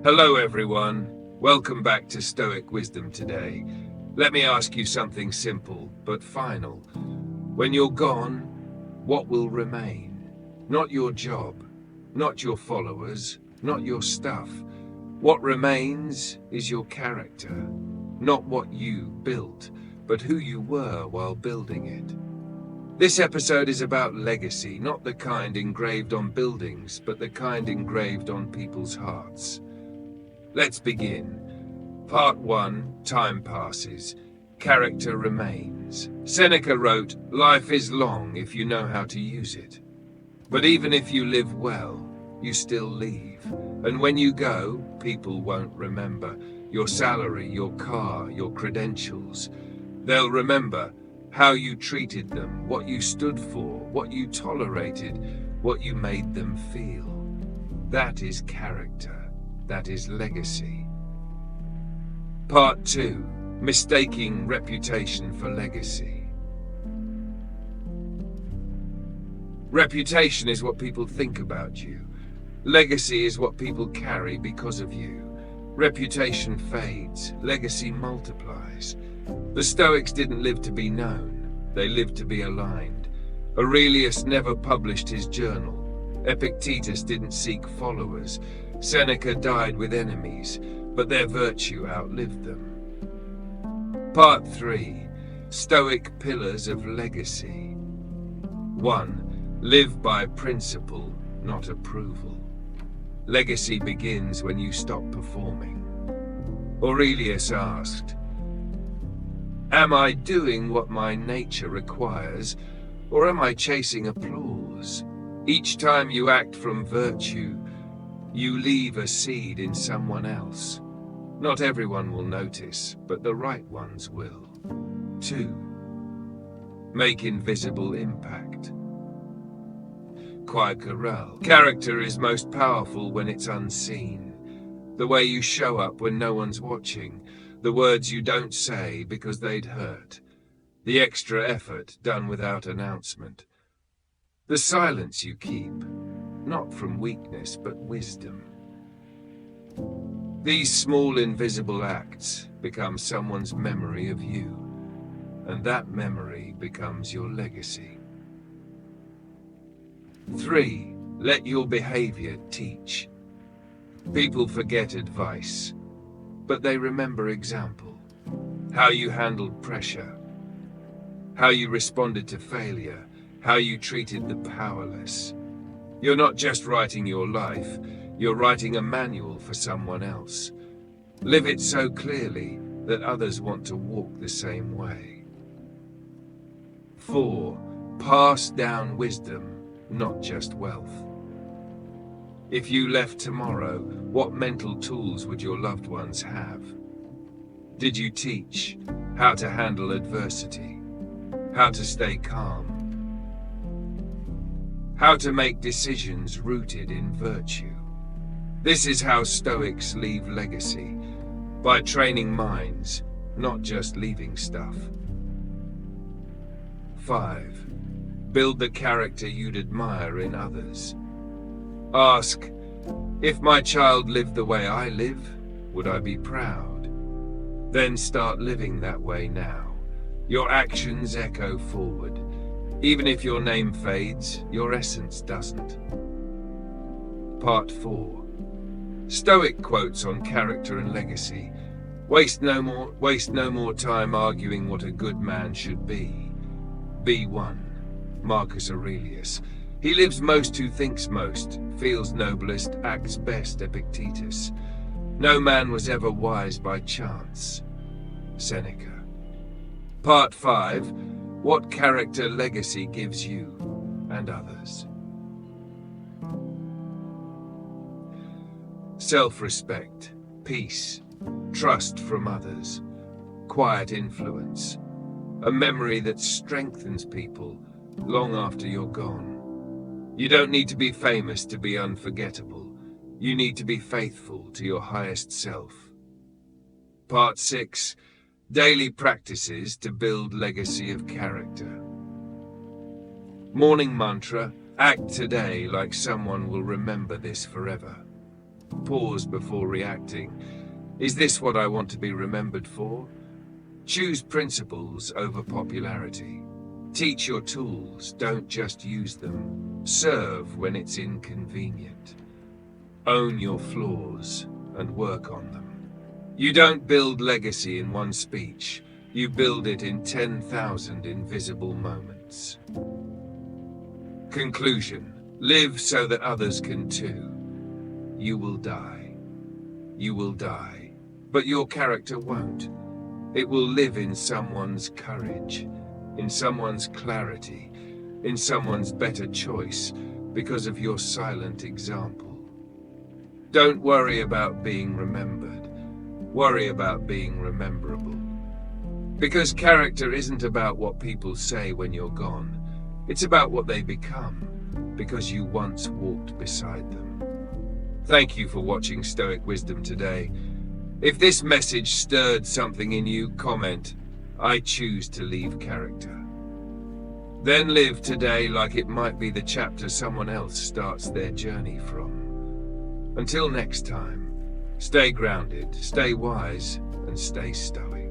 Hello everyone, welcome back to Stoic Wisdom Today. Let me ask you something simple but final. When you're gone, what will remain? Not your job, not your followers, not your stuff. What remains is your character, not what you built, but who you were while building it. This episode is about legacy, not the kind engraved on buildings, but the kind engraved on people's hearts. Let's begin. Part 1, Time passes. Character remains. Seneca wrote, "Life is long if you know how to use it. But even if you live well, you still leave. And when you go, people won't remember your salary, your car, your credentials. They'll remember how you treated them, what you stood for, what you tolerated, what you made them feel. That is character. That is legacy." Part 2, Mistaking reputation for legacy. Reputation is what people think about you. Legacy is what people carry because of you. Reputation fades, legacy multiplies. The Stoics didn't live to be known, they lived to be aligned. Aurelius never published his journal. Epictetus didn't seek followers. Seneca died with enemies, but their virtue outlived them. Part 3, Stoic Pillars of Legacy. 1. Live by principle, not approval. Legacy begins when you stop performing. Aurelius asked, "Am I doing what my nature requires, or am I chasing applause?" Each time you act from virtue, you leave a seed in someone else. Not everyone will notice, but the right ones will. 2. Make invisible impact. Quaquarel. Character is most powerful when it's unseen. The way you show up when no one's watching. The words you don't say because they'd hurt. The extra effort done without announcement. The silence you keep, not from weakness but wisdom. These small invisible acts become someone's memory of you, and that memory becomes your legacy. 3. Let your behavior teach. People forget advice, but they remember example. How you handled pressure, how you responded to failure, how you treated the powerless. You're not just writing your life, you're writing a manual for someone else. Live it so clearly that others want to walk the same way. 4. Pass down wisdom, not just wealth. If you left tomorrow, what mental tools would your loved ones have? Did you teach how to handle adversity? How to stay calm? How to make decisions rooted in virtue? This is how Stoics leave legacy, by training minds, not just leaving stuff. 5. Build the character you'd admire in others. Ask, if my child lived the way I live, would I be proud? Then start living that way now. Your actions echo forward. Even if your name fades, your essence doesn't. Part 4. Stoic quotes on character and legacy. Waste no more time arguing what a good man should be. Be one. Marcus Aurelius. He lives most who thinks most, feels noblest, acts best. Epictetus. No man was ever wise by chance. Seneca. Part 5. What character legacy gives you and others. Self-respect, peace, trust from others, quiet influence, a memory that strengthens people long after you're gone. You don't need to be famous to be unforgettable. You need to be faithful to your highest self. Part 6. Daily practices to build legacy of character. Morning mantra, act today like someone will remember this forever. pause before reacting. Is this what I want to be remembered for? Choose principles over popularity. Teach your tools, don't just use them. Serve when it's inconvenient. Own your flaws and work on them. You don't build legacy in one speech. You build it in 10,000 invisible moments. Conclusion. Live so that others can too. You will die. You will die. But your character won't. It will live in someone's courage, in someone's clarity, in someone's better choice, because of your silent example. Don't worry about being remembered. Worry about being rememberable. Because character isn't about what people say when you're gone. It's about what they become, because you once walked beside them. Thank you for watching Stoic Wisdom today. If this message stirred something in you, comment, "I choose to leave character." Then live today like it might be the chapter someone else starts their journey from. Until next time, stay grounded, stay wise, and stay stoic.